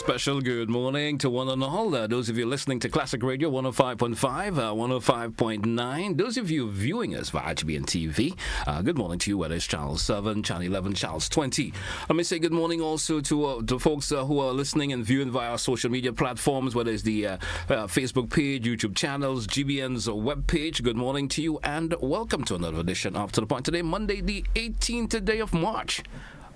special good morning to one and all. Those of you listening to Classic Radio 105.5, 105.9. Those of you viewing us via HBN TV, good morning to you, whether it's Channel 7, Channel 11, Channel 20. Let me say good morning also to folks who are listening and viewing via our social media platforms, whether it's the Facebook page, YouTube channels, GBN's webpage. Good morning to you and welcome to another edition of To The Point today, Monday, the 18th day of March.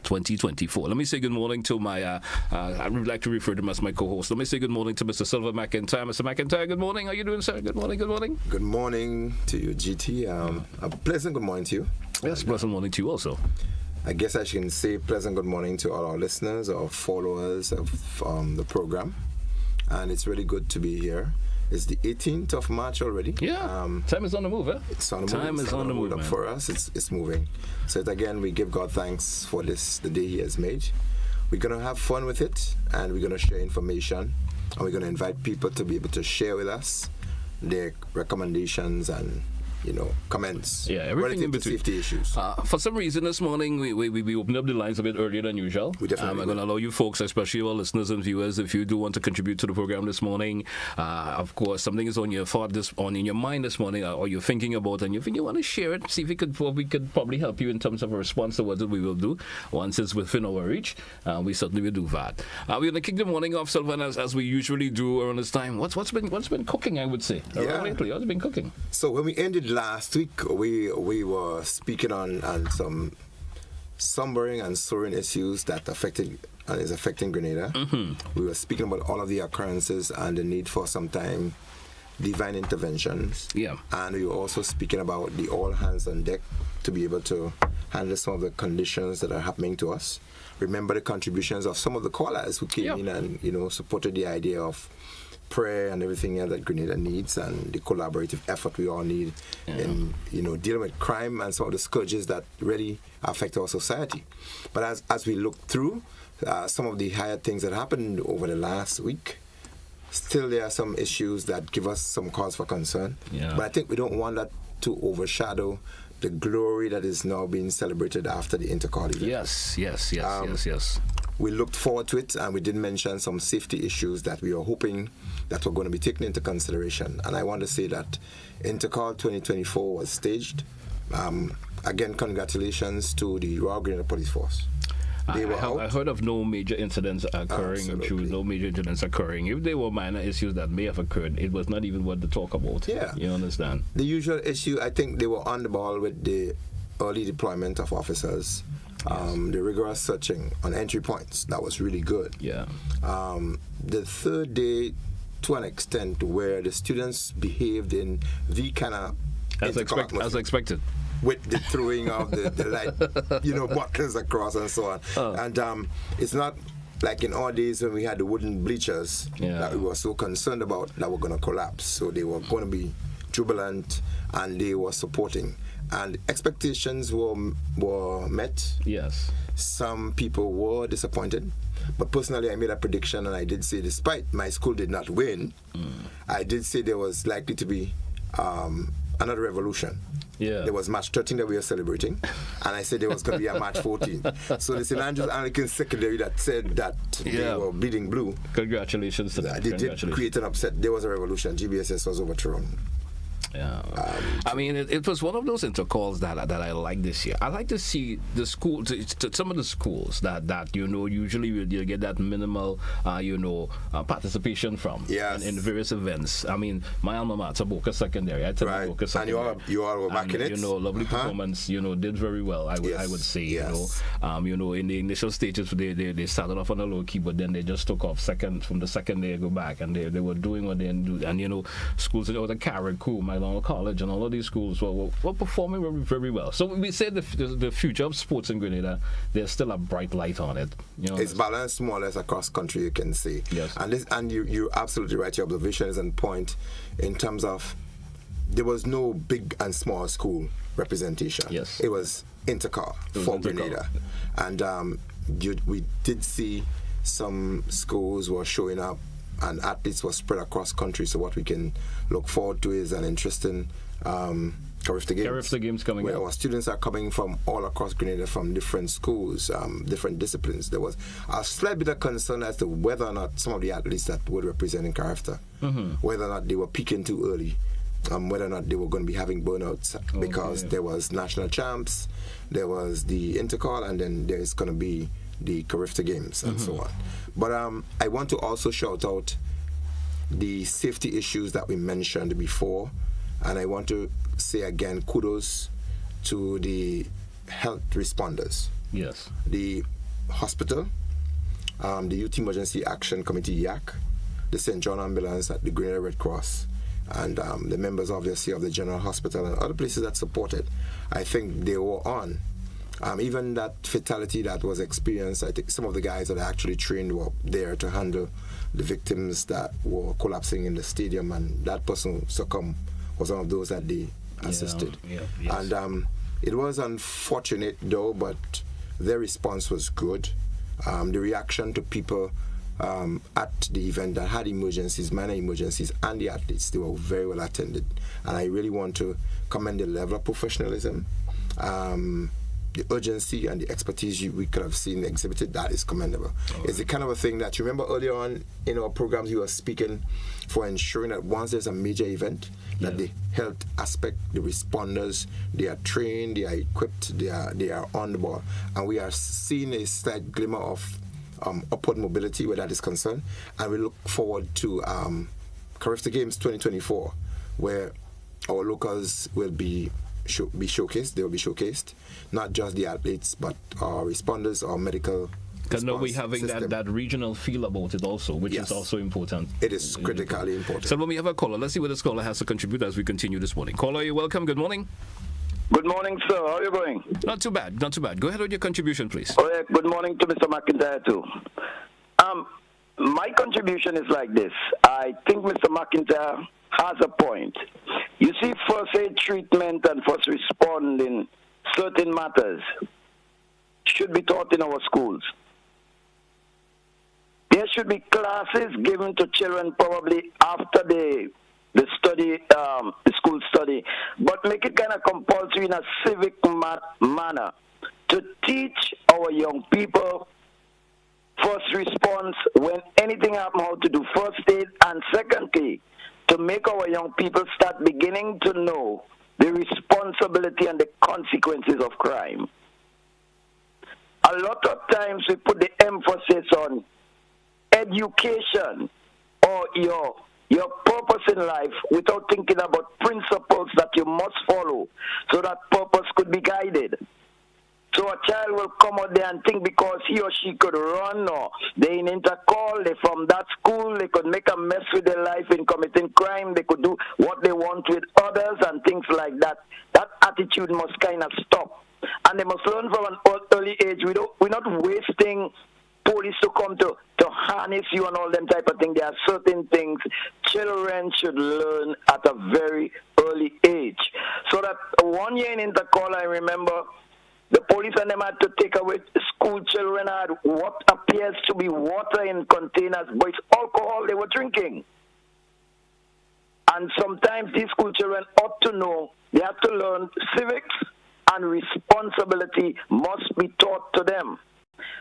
2024. Let me say good morning to my, I would like to refer to him as my co-host. Let me say good morning to Mr. Sylvan McIntyre. Mr. McIntyre, good morning. How are you doing, sir? Good morning, good morning. Good morning to you, GT. A pleasant good morning to you. Yes, pleasant morning to you also. I guess I can say pleasant good morning to all our listeners or followers of the program. And it's really good to be here. It's the 18th of March already. Yeah, time is on the move, eh? It's on the move. Time is on the move, man. For us, it's moving. So again, we give God thanks for this, the day He has made. We're going to have fun with it, and we're going to share information, and we're going to invite people to be able to share with us their recommendations and comments. Yeah, everything in between. Safety issues. For some reason this morning we opened up the lines a bit earlier than usual. We definitely I'm going to allow you folks, especially our listeners and viewers, if you do want to contribute to the program this morning, of course, something is on your thought in your mind this morning, or you're thinking about, and you think you want to share it, see if we could probably help you in terms of a response to what we will do once it's within our reach. We certainly will do that. We're going to kick the morning off, Sylvan, as we usually do around this time. What's been cooking? I would say lately. What's been cooking? So when we ended last week, we were speaking on some slumbering and soaring issues that is affecting Grenada. Mm-hmm. We were speaking about all of the occurrences and the need for sometime divine interventions. Yeah. And we were also speaking about the all hands on deck to be able to handle some of the conditions that are happening to us. Remember the contributions of some of the callers who came in and supported the idea of prayer and everything else that Grenada needs, and the collaborative effort we all need in dealing with crime and some of the scourges that really affect our society. But as we look through some of the higher things that happened over the last week, still there are some issues that give us some cause for concern. Yeah. But I think we don't want that to overshadow the glory that is now being celebrated after the intercall event. Yes. We looked forward to it, and we did mention some safety issues that we are hoping that were going to be taken into consideration. And I want to say that Intercall 2024 was staged. Again, congratulations to the Royal Grenada Police Force. I heard of no major incidents occurring. No major incidents occurring. If there were minor issues that may have occurred, it was not even worth to talk about. Yeah. You understand? The usual issue, I think they were on the ball with the early deployment of officers. The rigorous searching on entry points, that was really good. Yeah. The third day, to an extent, where the students behaved in the kind of as expected, with the throwing of the light, buttons across and so on. And it's not like in our days when we had the wooden bleachers that we were so concerned about that were going to collapse. So they were going to be jubilant, and they were supporting. And expectations were met. Yes. Some people were disappointed. But personally, I made a prediction, and I did say, despite my school did not win, I did say there was likely to be another revolution. Yeah. There was match 13 that we were celebrating, and I said there was going to be a match 14. So the St. Andrews Anglican Secondary that said that they were bleeding blue. Congratulations to that. They did create an upset. There was a revolution. GBSS was overthrown. Yeah, I mean, it was one of those intercalls that I like this year. I like to see the school, some of the schools that usually you get that minimal, participation from in various events. I mean, my alma mater, Boca Secondary, I tell you, Boca Secondary. And you all were backing it. Lovely performance. Did very well. I would say. Yes. In the initial stages, they started off on a low key, but then they just took off. From the second they go back, and they were doing what they do. And schools the Carriacou, my college, and all of these schools were performing very, very well. So we say the future of sports in Grenada, there's still a bright light on it. It's balanced more or less across country, you can see. Yes. And you're absolutely right. Your observation is on point in terms of there was no big and small school representation. Yes. It was intercar for Grenada. And we did see some schools were showing up, and athletes were spread across country. So what we can look forward to is an interesting Carifta Games. Carifta Games coming where up. our students are coming from all across Grenada from different schools, different disciplines. There was a slight bit of concern as to whether or not some of the athletes that were representing Carifta, whether or not they were peaking too early, whether or not they were going to be having burnouts, because there was national champs, there was the intercall, and then there's going to be the Carifta Games and so on. But I want to also shout out the safety issues that we mentioned before, and I want to say again kudos to the health responders. Yes. The hospital, the Youth Emergency Action Committee, YAC, the St. John Ambulance at the Grenada Red Cross, and the members obviously of the General Hospital and other places that supported. I think they were on. Even that fatality that was experienced, I think some of the guys that are actually trained were there to handle the victims that were collapsing in the stadium, and that person succumbed was one of those that they assisted. And it was unfortunate though, but their response was good. The reaction to people at the event that had emergencies, minor emergencies, and the athletes, they were very well attended. And I really want to commend the level of professionalism, the urgency and the expertise we could have seen exhibited. That is commendable. It's the kind of a thing that you remember earlier on in our programs you were speaking for ensuring that once there's a major event, that the health aspect, the responders, they are trained, they are equipped, they are on the ball, and we are seeing a slight glimmer of upward mobility where that is concerned, and we look forward to Carifta Games 2024, where our locals will be showcased. They will be showcased, not just the athletes, but our responders, our medical. Because now we're having that regional feel about it also, which is also important. It is critically important. So when we have a caller, let's see what this caller has to contribute as we continue this morning. Caller, you're welcome. Good morning. Good morning, sir. How are you going? Not too bad, not too bad. Go ahead with your contribution, please. Oh, yeah. Good morning to Mr. McIntyre, too. My contribution is like this. I think Mr. McIntyre has a point. You see, first aid treatment and first responding certain matters should be taught in our schools. There should be classes given to children probably after the study, the school study, but make it kind of compulsory in a civic manner to teach our young people first response when anything happens, how to do first aid, and secondly, to make our young people start beginning to know the responsibility and the consequences of crime. A lot of times we put the emphasis on education or your purpose in life without thinking about principles that you must follow so that purpose could be guided. So a child will come out there and think because he or she could run or they in intercall, they from that school, they could make a mess with their life in committing crime, they could do what they want with others and things like that. That attitude must kind of stop. And they must learn from an early age. We're not wasting police to come to harness you and all them type of things. There are certain things children should learn at a very early age. So that 1 year in intercall, I remember the police and them had to take away school children had what appears to be water in containers, but it's alcohol they were drinking. And sometimes these school children ought to know they have to learn civics and responsibility must be taught to them.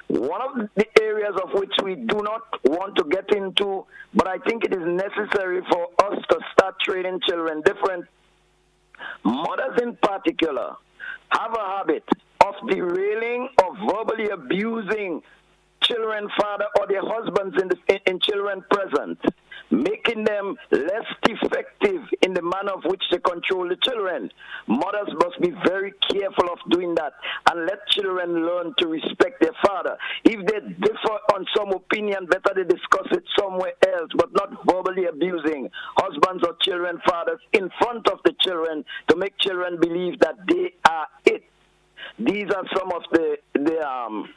One of the areas of which we do not want to get into, but I think it is necessary for us to start training children different. Mothers in particular have a habit of derailing or verbally abusing children, father, or their husbands in children present, making them less effective in the manner of which they control the children. Mothers must be very careful of doing that and let children learn to respect their father. If they differ on some opinion, better they discuss it somewhere else, but not verbally abusing husbands or children, fathers in front of the children to make children believe that they are it. These are some of the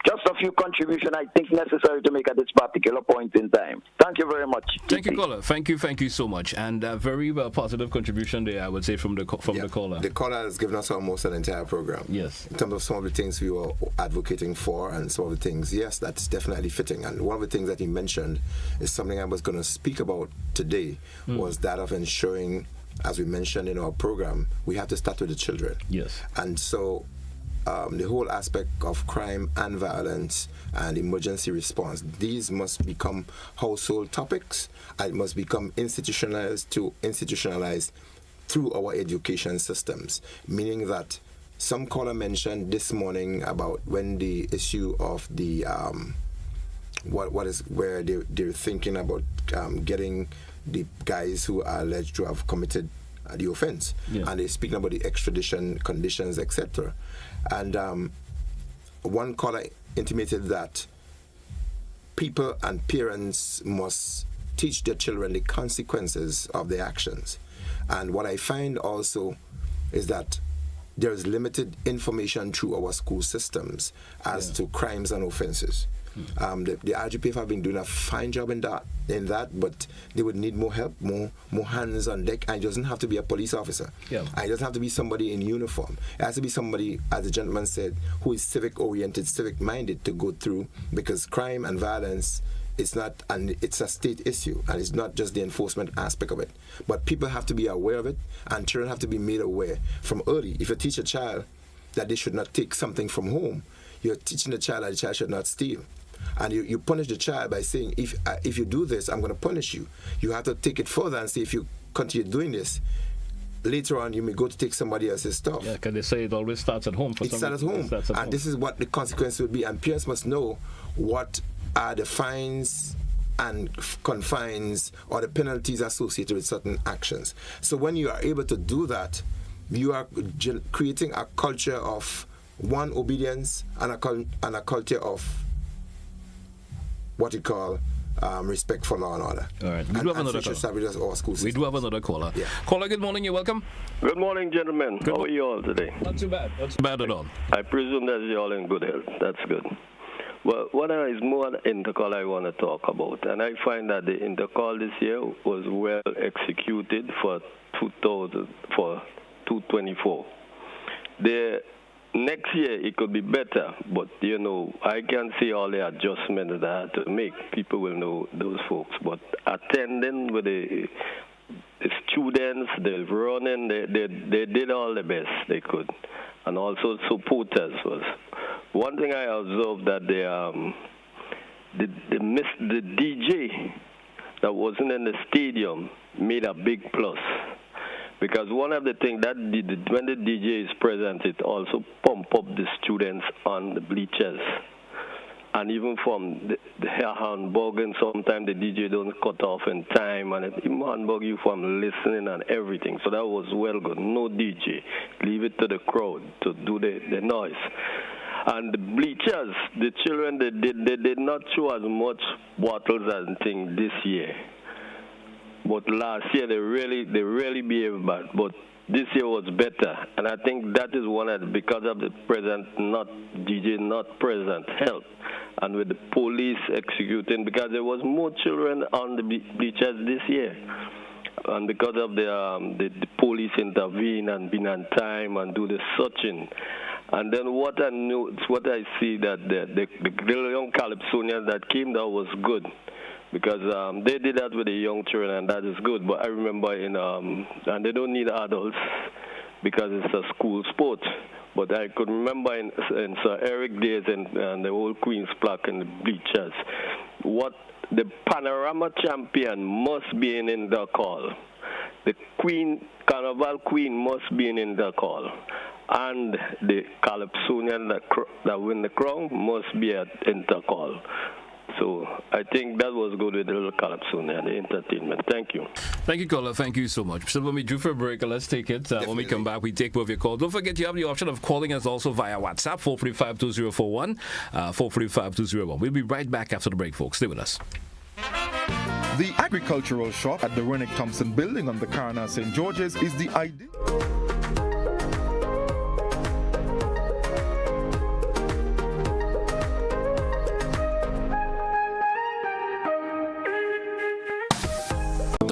just a few contributions I think necessary to make at this particular point in time. Thank you very much. Thank you, caller. Thank you so much. And very positive contribution there, I would say, from the caller. The caller has given us almost an entire program. Yes. In terms of some of the things we were advocating for and some of the things, yes, that's definitely fitting. And one of the things that he mentioned is something I was going to speak about today was that of ensuring as we mentioned in our program, we have to start with the children. Yes. And so the whole aspect of crime and violence and emergency response, these must become household topics, and it must become institutionalized through our education systems, meaning that some caller mentioned this morning about when the issue of the where they're thinking about getting the guys who are alleged to have committed the offense, and they're speaking about the extradition conditions, etc. And one caller intimated that people and parents must teach their children the consequences of their actions. And what I find also is that there is limited information through our school systems as to crimes and offenses. The RGPF have been doing a fine job in that, but they would need more help, more hands on deck. And it doesn't have to be a police officer. And it doesn't have to be somebody in uniform. It has to be somebody, as the gentleman said, who is civic-oriented, civic-minded to go through, because crime and violence, it's a state issue, and it's not just the enforcement aspect of it. But people have to be aware of it, and children have to be made aware from early. If you teach a child that they should not take something from home, you're teaching the child that the child should not steal. And you punish the child by saying, if you do this, I'm going to punish you. You have to take it further and say, if you continue doing this, later on you may go to take somebody else's stuff. Yeah, because they say it always starts at home. It starts at home. And this is what the consequence would be. And parents must know what are the fines and confines or the penalties associated with certain actions. So when you are able to do that, you are creating a culture of obedience and a culture of what you call respect for law and order. All right. We do have another caller. We do have another caller. Yeah. Caller, good morning. You're welcome. Good morning, gentlemen. How are you all today? Not too bad. Not too bad at all. I presume that you're all in good health. That's good. Well, what is more intercall I want to talk about, and I find that the intercall this year was well executed for 224. The next year it could be better, but I can see all the adjustments that I had to make. People will know those folks, but attending with the students, the running, they did all the best they could, and also supporters was. One thing I observed that they missed the DJ that wasn't in the stadium made a big plus. Because one of the things that when the DJ is present, it also pump up the students on the bleachers. And even from the handbug, and sometimes the DJ don't cut off in time, and it handbug you from listening and everything. So that was well good. No DJ. Leave it to the crowd to do the noise. And the bleachers, the children, they did not show as much bottles and things this year. But last year they really behaved bad. But this year was better, and I think that is because of the DJ not present help, and with the police executing, because there was more children on the bleachers this year, and because of the police intervene and been on time and do the searching. And then what I see that the young Calypsonians that came down was good, because they did that with the young children, and that is good. But I remember and they don't need adults because it's a school sport. But I could remember in Sir Eric days and the old Queen's Park and the bleachers, what the Panorama champion must be in the call. The Carnival Queen must be in the call. And the Calypsonian that win the crown must be at intercall. So I think that was good with the little Calypsonian, the entertainment. Thank you. Thank you, caller. Thank you so much. So when we do for a break, let's take it. When we come back, we take both your calls. Don't forget you have the option of calling us also via WhatsApp, 445-2041, 445-201. We'll be right back after the break, folks. Stay with us. The agricultural shop at the Renick Thompson building on the Carna St. George's is the ideal.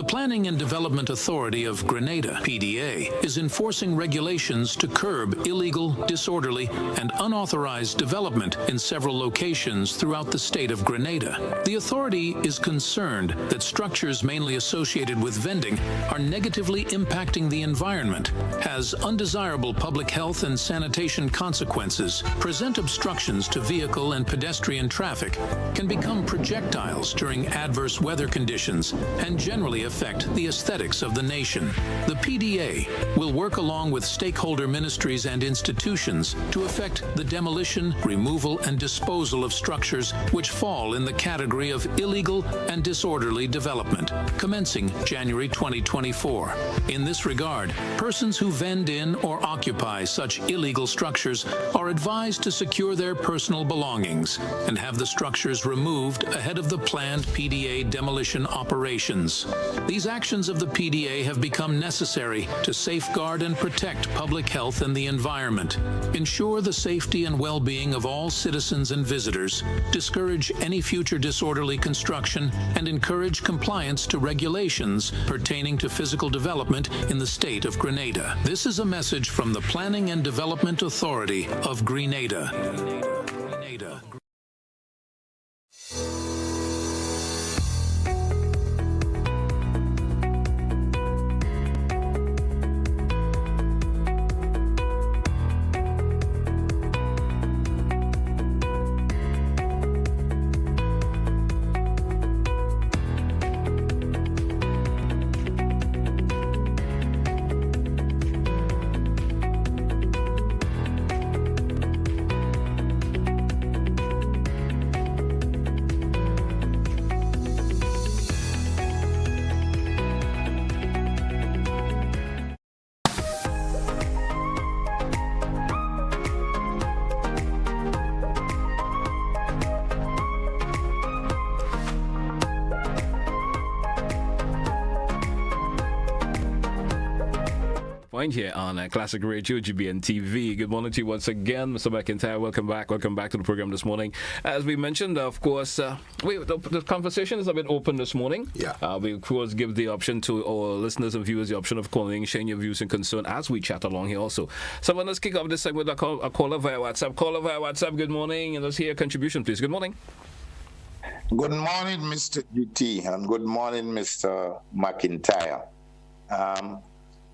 Planning and Development Authority of Grenada, PDA, is enforcing regulations to curb illegal, disorderly, and unauthorized development in several locations throughout the state of Grenada. The authority is concerned that structures mainly associated with vending are negatively impacting the environment, has undesirable public health and sanitation consequences, present obstructions to vehicle and pedestrian traffic, can become projectiles during adverse weather conditions, and generally affect the aesthetics of the nation. The PDA will work along with stakeholder ministries and institutions to effect the demolition, removal, and disposal of structures which fall in the category of illegal and disorderly development, commencing January 2024. In this regard, persons who vend in or occupy such illegal structures are advised to secure their personal belongings and have the structures removed ahead of the planned PDA demolition operations. These actions of the PDA have become necessary to safeguard and protect public health and the environment, ensure the safety and well-being of all citizens and visitors, discourage any future disorderly construction, and encourage compliance to regulations pertaining to physical development in the state of Grenada. This is a message from the Planning and Development Authority of Grenada. Point here on Classic Radio, GBN TV. Good morning to you once again, Mr. McIntyre. Welcome back to the program this morning. As we mentioned, of course, the conversation is a bit open this morning. Yeah. We, of course, give the option to our listeners and viewers the option of calling, sharing your views and concern as we chat along here also. So let's kick off this segment with a caller via WhatsApp. Caller via WhatsApp, good morning. And let's hear a contribution, please. Good morning. Good morning, Mr. GT, and good morning, Mr. McIntyre.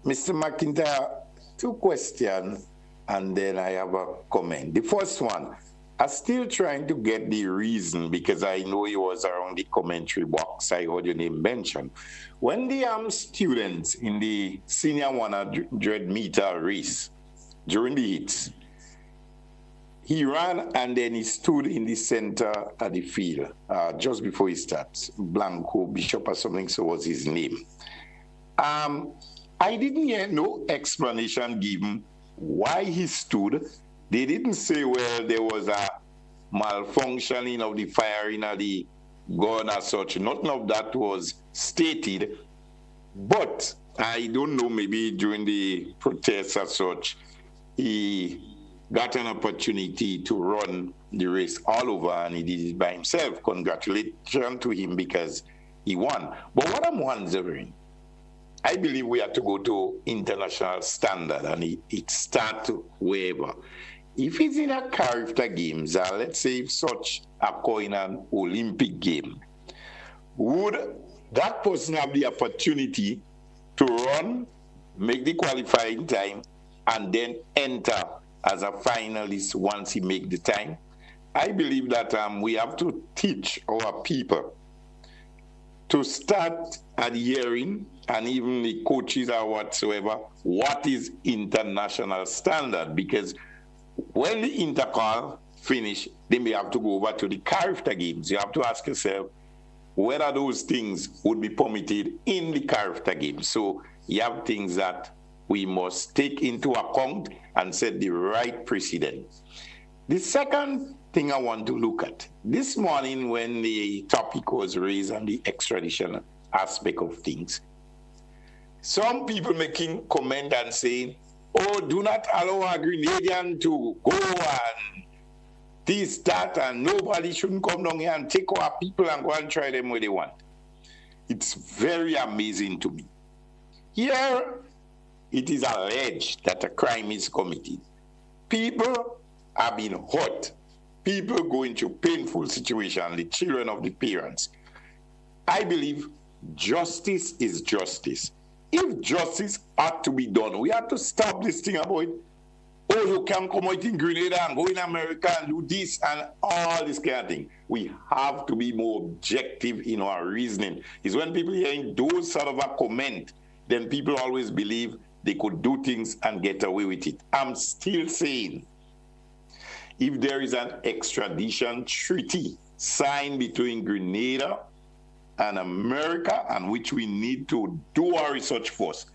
Mr. McIntyre, two questions, and then I have a comment. The first one, I'm still trying to get the reason, because I know it was around the commentary box. I heard your name mentioned. When the students in the senior 100-meter race, during the heats, he ran and then he stood in the center of the field just before he starts. Blanco Bishop or something, so was his name. I didn't hear no explanation given why he stood. They didn't say, well, there was a malfunctioning of the firing of the gun as such. Nothing of that was stated. But I don't know, maybe during the protests as such, he got an opportunity to run the race all over, and he did it by himself. Congratulations to him because he won. But what I'm wondering, I believe we have to go to international standard, and it starts wherever. If it's in a character games, let's say if such occur in an Olympic game, would that person have the opportunity to run, make the qualifying time, and then enter as a finalist once he make the time? I believe that we have to teach our people to start adhering, and even the coaches or whatsoever, what is international standard? Because when the intercall finish, then we have to go over to the character games. You have to ask yourself whether those things would be permitted in the character games. So you have things that we must take into account and set the right precedent. The second thing I want to look at, this morning when the topic was raised on the extradition aspect of things, some people making comment and saying, oh, do not allow a Grenadian to go and this, that, and nobody shouldn't come down here and take our people and go and try them where they want. it's very amazing to me. Here, it is alleged that a crime is committed. People are being hurt. People going through painful situations, the children of the parents. I believe justice is justice. If justice ought to be done, we have to stop this thing about, oh, you can come out in Grenada and go in America and do this and all this kind of thing. We have to be more objective in our reasoning. It's when people hearing those sort of a comment, then people always believe they could do things and get away with it. I'm still saying, if there is an extradition treaty signed between Grenada and America, and which we need to do our research first,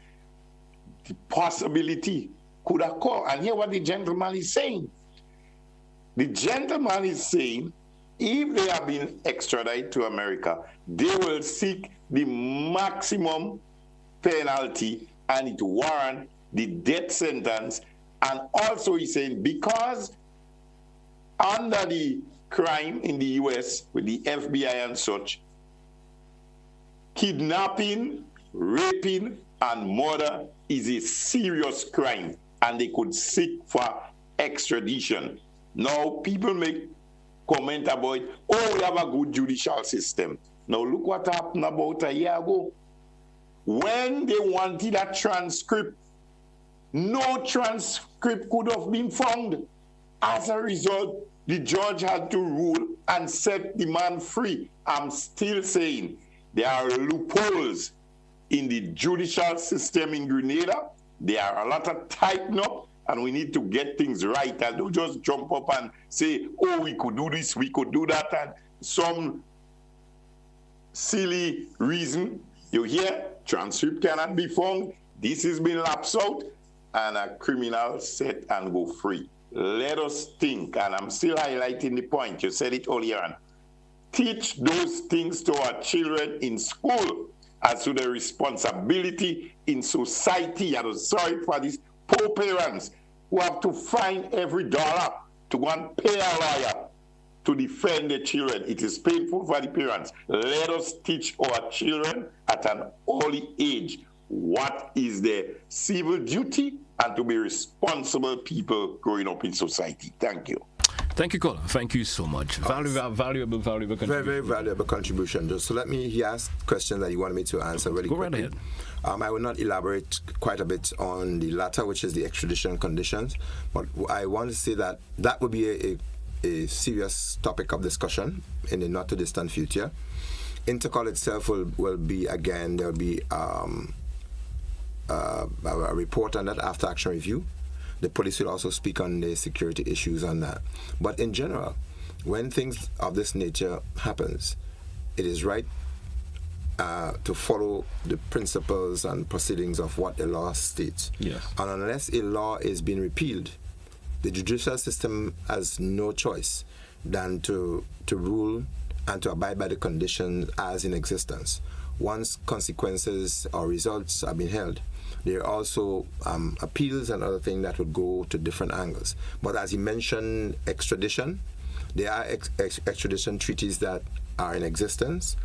the possibility could occur. And hear what the gentleman is saying. The gentleman is saying, if they have been extradited to America, they will seek the maximum penalty and it warrant the death sentence. And also he's saying, because under the crime in the US with the FBI and such, kidnapping, raping, and murder is a serious crime, and they could seek for extradition. Now, people make comment about, oh, we have a good judicial system. Now, look what happened about a year ago. When they wanted a transcript, no transcript could have been found. As a result, the judge had to rule and set the man free. I'm still saying there are loopholes in the judicial system in Grenada. There are a lot of tightening up, and we need to get things right. And don't just jump up and say, oh, we could do this, we could do that, and some silly reason. You hear, transcript cannot be found, this has been lapsed out, and a criminal set and go free. Let us think, and I'm still highlighting the point, you said it earlier on. Teach those things to our children in school as to their responsibility in society. I'm sorry for these poor parents who have to find every dollar to go and pay a lawyer to defend their children. It is painful for the parents. Let us teach our children at an early age what is their civil duty and to be responsible people growing up in society. Thank you. Thank you, Colin. Thank you so much. Valuable contribution. Very, very valuable contribution. So let me, he asked questions that he wanted me to answer really quickly. Go right ahead. I will not elaborate quite a bit on the latter, which is the extradition conditions, but I want to say that that would be a serious topic of discussion in the not too distant future. Intercol itself will be, again, there will be a report on that after action review. The police will also speak on the security issues on that. But in general, when things of this nature happens, it is right to follow the principles and proceedings of what the law states. Yes. And unless a law is being repealed, the judicial system has no choice than to rule and to abide by the conditions as in existence. Once consequences or results are being held, there are also appeals and other things that would go to different angles. But as you mentioned, extradition, there are extradition treaties that are in existence,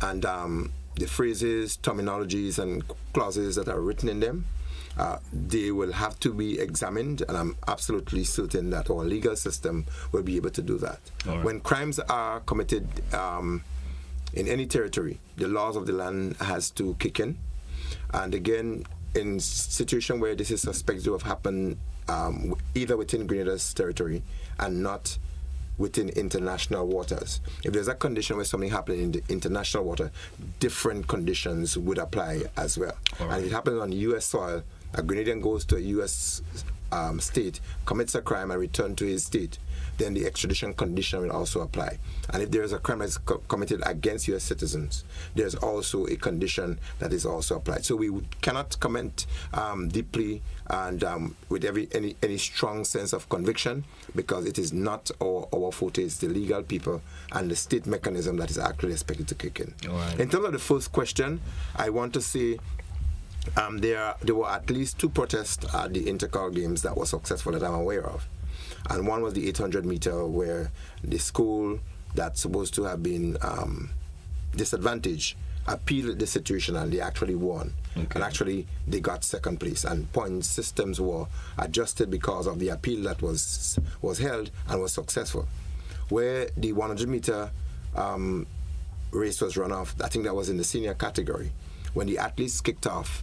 and the phrases, terminologies, and clauses that are written in them, they will have to be examined, and I'm absolutely certain that our legal system will be able to do that. Right. When crimes are committed in any territory, the laws of the land has to kick in. And again, in situation where this is suspected to have happened either within Grenada's territory and not within international waters. If there's a condition where something happened in the international water, different conditions would apply as well. Right. And if it happens on U.S. soil, a Grenadian goes to a U.S. state, commits a crime and returns to his state, then the extradition condition will also apply. And if there is a crime that's committed against U.S. citizens, there's also a condition that is also applied. So we cannot comment deeply and with any strong sense of conviction, because it is not our forte. It's the legal people and the state mechanism that is actually expected to kick in. Right. In terms of the first question, I want to say there were at least 2 protests at the Intercol Games that were successful that I'm aware of. And one was the 800 meter, where the school that's supposed to have been disadvantaged appealed the situation, and they actually won. Okay. And actually, they got second place, and point systems were adjusted because of the appeal that was held and was successful. Where the 100-meter race was run off, I think that was in the senior category. When the athletes kicked off,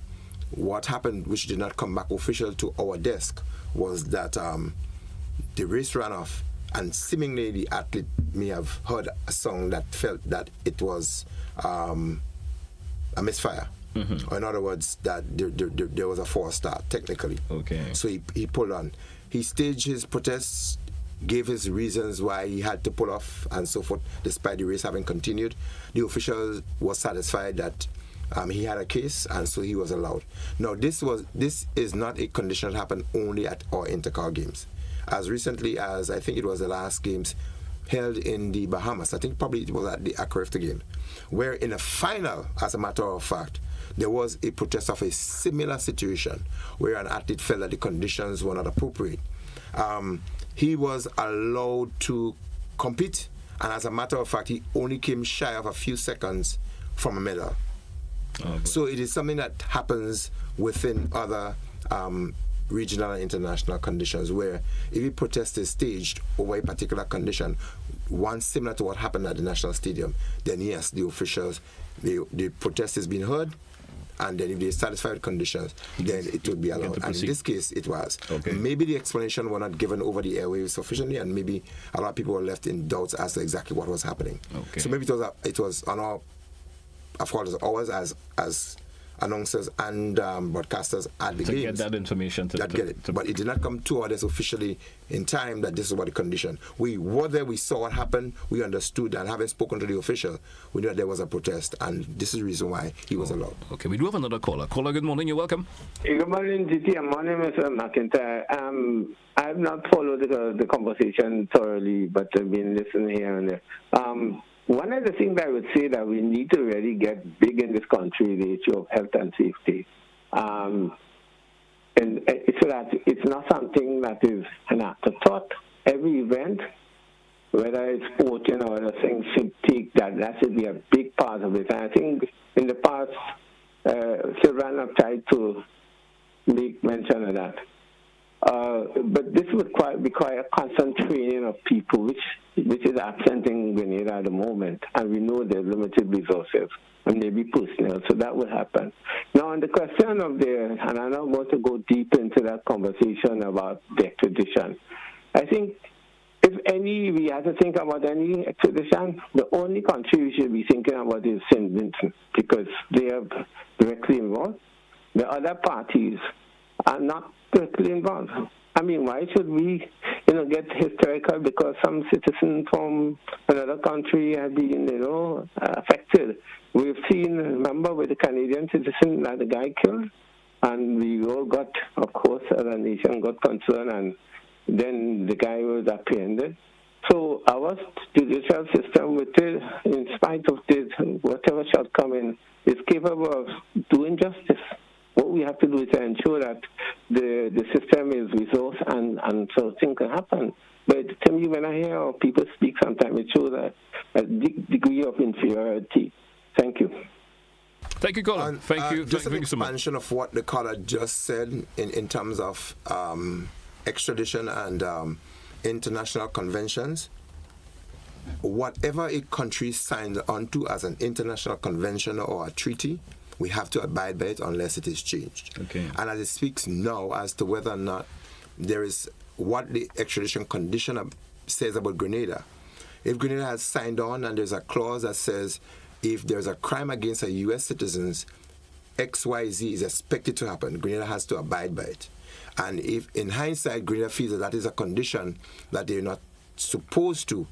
what happened, which did not come back official to our desk, was that the race ran off, and seemingly the athlete may have heard a song that felt that it was a misfire. Or in other words, that there was a false start, technically. Okay. So he pulled on. He staged his protests, gave his reasons why he had to pull off and so forth, despite the race having continued. The official was satisfied that he had a case, and so he was allowed. Now, this is not a condition that happened only at our intercar games. As recently as, I think it was the last games held in the Bahamas, I think probably it was at the Akrifta game, where in a final, as a matter of fact, there was a protest of a similar situation where an athlete felt that the conditions were not appropriate. He was allowed to compete, and as a matter of fact, he only came shy of a few seconds from a medal. Okay. So it is something that happens within other regional and international conditions, where if a protest is staged over a particular condition, one similar to what happened at the National Stadium, then yes, the officials, the protest is being heard, and then if they satisfy with conditions, then it would be allowed. And in this case, it was. Okay. Maybe the explanation were not given over the airwaves sufficiently, and maybe a lot of people were left in doubts as to exactly what was happening. Okay. So maybe it was on our fault as always as announcers and broadcasters at the to games. Get that information. But it did not come to us officially in time that this is what the condition. We were there, we saw what happened, we understood, and having spoken to the official, we knew that there was a protest, and this is the reason why he was allowed. Okay, we do have another caller. Caller, good morning, you're welcome. Good morning, GT. My name is McIntyre. I have not followed the conversation thoroughly, but I've been listening here and there. One of the things I would say that we need to really get big in this country is the issue of health and safety. And so that it's not something that is an afterthought. Every event, whether it's sporting or other things, should take that should be a big part of it. And I think in the past, Sylvan have tried to make mention of that. But this would require constant training of people, which is absent in Grenada at the moment, and we know there's limited resources and maybe personnel, so that would happen. Now, on the question of and I'm not going to go deep into that conversation about the extradition. I think if we have to think about any extradition, the only country we should be thinking about is St. Vincent, because they are directly involved. The other parties are not directly involved. I mean, why should we, get hysterical because some citizen from another country have been, affected? We've seen, remember, with the Canadian citizen that the guy killed, and we all got, of course, as a nation, got concerned, and then the guy was apprehended. So our judicial system, in spite of this, whatever shortcoming, is capable of doing justice. What we have to do is to ensure that the system is resourced and so things can happen. But to me, when I hear people speak sometimes, it shows a degree of inferiority. Thank you. Thank you, caller. Thank you. Just thank an you so much. expansion of what the caller just said in terms of extradition and international conventions. Whatever a country signs onto as an international convention or a treaty, we have to abide by it unless it is changed. Okay. And as it speaks now as to whether or not there is what the extradition condition says about Grenada. If Grenada has signed on and there's a clause that says if there's a crime against a U.S. citizens, XYZ is expected to happen, Grenada has to abide by it. And if in hindsight Grenada feels that is a condition that they're not supposed to,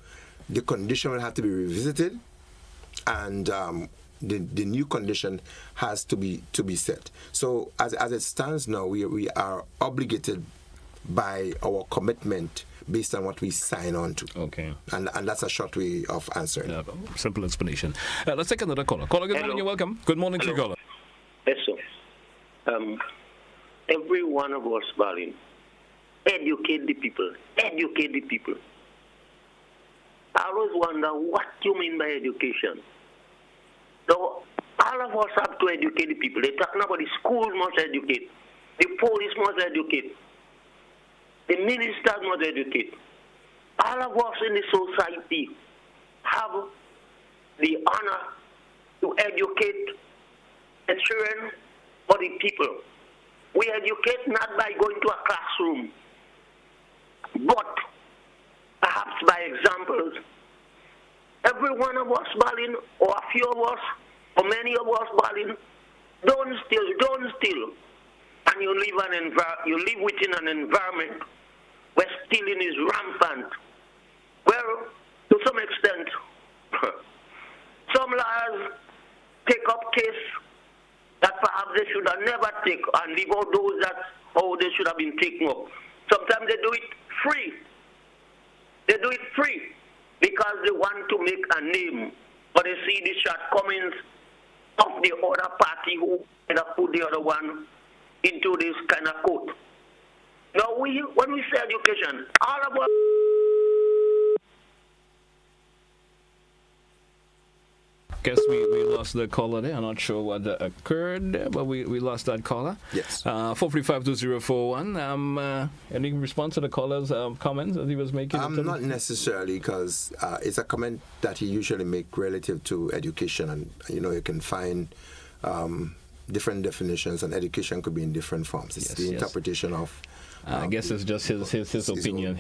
the condition will have to be revisited, and the new condition has to be set. So as it stands now, we are obligated by our commitment based on what we sign on to. Okay. And that's a short way of answering. Yeah, simple explanation. Let's take another caller. Caller, good morning, you're welcome. Good morning to you, caller. Yes, sir. Every one of us, Balin, educate the people. Educate the people. I always wonder what you mean by education. So, All of us have to educate the people. They're talking about the schools must educate. The police must educate. The ministers must educate. All of us in the society have the honor to educate the children or the people. We educate not by going to a classroom, but perhaps by examples. Every one of us, Balin, or a few of us, or many of us, Balin, don't steal. And you live within an environment where stealing is rampant. Well, to some extent, some lawyers take up case that perhaps they should have never taken and leave out those that they should have been taken up. Sometimes they do it free. They do it free because they want to make a name, but they see the shortcomings of the other party who end up put the other one into this kind of court. Now, when we say education, all of us. Guess we lost the caller there. I'm not sure what occurred, but we lost that caller. Yes. 435-2041. Any response to the caller's comments that he was making? Not necessarily, because it's a comment that he usually make relative to education, and you can find different definitions, and education could be in different forms. It's the interpretation of. I guess it's just his opinion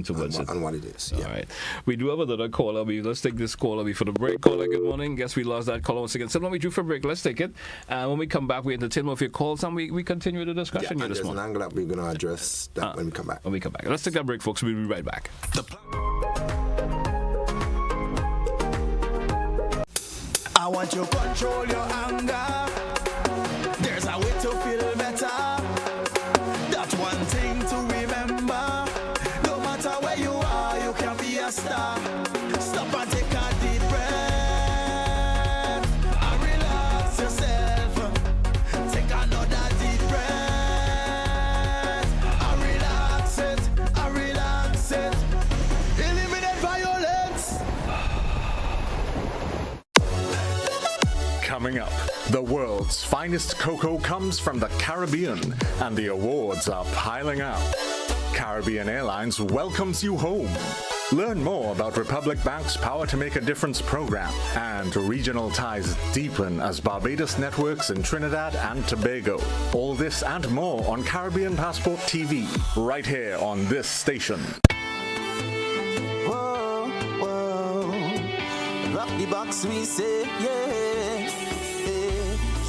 towards it. And what it is. Yeah. All right. We do have another caller. Let's take this caller before the break. Caller, good morning. Guess we lost that caller once again. So when we do for break, let's take it. When we come back, we entertain more of your calls, and we continue the discussion here this morning. There's an angle that we're going to address that when we come back. Let's take that break, folks. We'll be right back. I want you to control your anger. There's a way to feel better. That's one thing to remember. No matter where you are, you can be a star. Stop and take a deep breath and relax yourself. Take another deep breath and relax it. Eliminate violence. Coming up, the world's finest cocoa comes from the Caribbean, and the awards are piling up. Caribbean Airlines welcomes you home. Learn more about Republic Bank's Power to Make a Difference program, and regional ties deepen as Barbados networks in Trinidad and Tobago. All this and more on Caribbean Passport TV, right here on this station. Whoa, rock the box we say, yeah.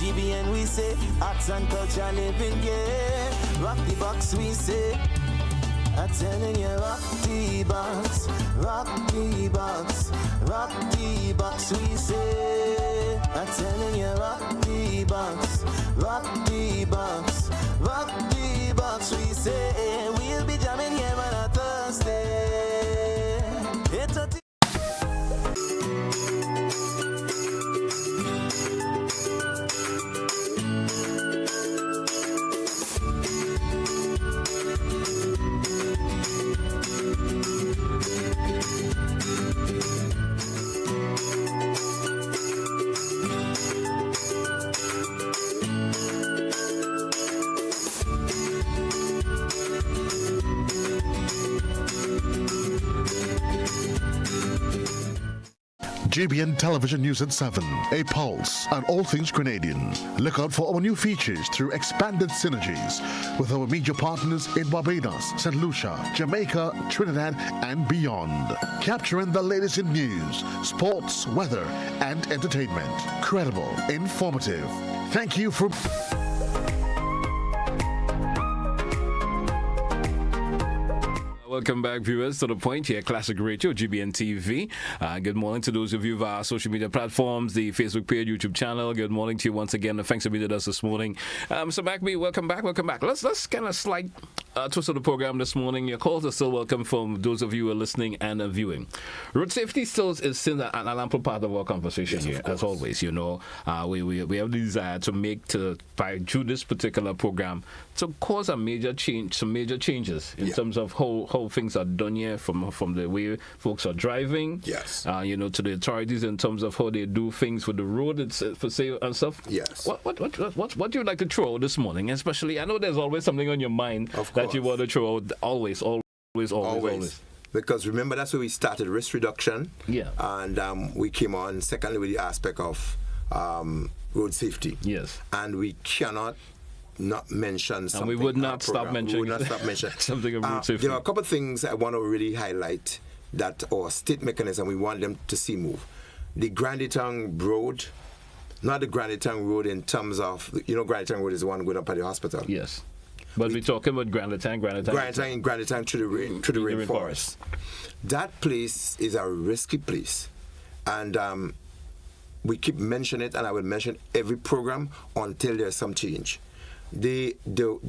GBN we say, arts and culture living, yeah. Rock the box we say, I'm telling you, rock the box, rock the box, rock the box we say. I'm telling you, rock the box, rock the box, rock the box we say. We'll be jamming here on a Thursday. It's a GBN Television News at 7, a pulse on all things Grenadian. Look out for our new features through expanded synergies with our media partners in Barbados, St. Lucia, Jamaica, Trinidad, and beyond. Capturing the latest in news, sports, weather, and entertainment. Credible, informative. Thank you for... Welcome back, viewers, to The Point here, Classic Radio, GBN TV. Good morning to those of you via social media platforms, the Facebook page, YouTube channel. Good morning to you once again, and thanks for being with us this morning. So welcome back. Let's kind of slight twist of the program this morning. Your calls are still welcome from those of you who are listening and viewing. Road safety still is still an ample part of our conversation here, as always. You know, we have the desire to make through this particular program to cause some major changes in terms of how how things are done here, from the way folks are driving. Yes. To the authorities in terms of how they do things for the road for sale and stuff. Yes. What do you like to throw out this morning? Especially, I know there's always something on your mind that you want to throw out. Always. Because remember, that's where we started, risk reduction. Yeah. And we came on secondly with the aspect of road safety. Yes. And we cannot not mention something. And we would not stop mentioning something of road safety. There are a couple of things I want to really highlight that our state mechanism we want them to see move. The Granditang Road, not the Granditang Road in terms of, Granditang Road is the one going up at the hospital. Yes. But we're talking about Granditang through the rainforest. That place is a risky place. And we keep mentioning it, and I will mention every program until there's some change. The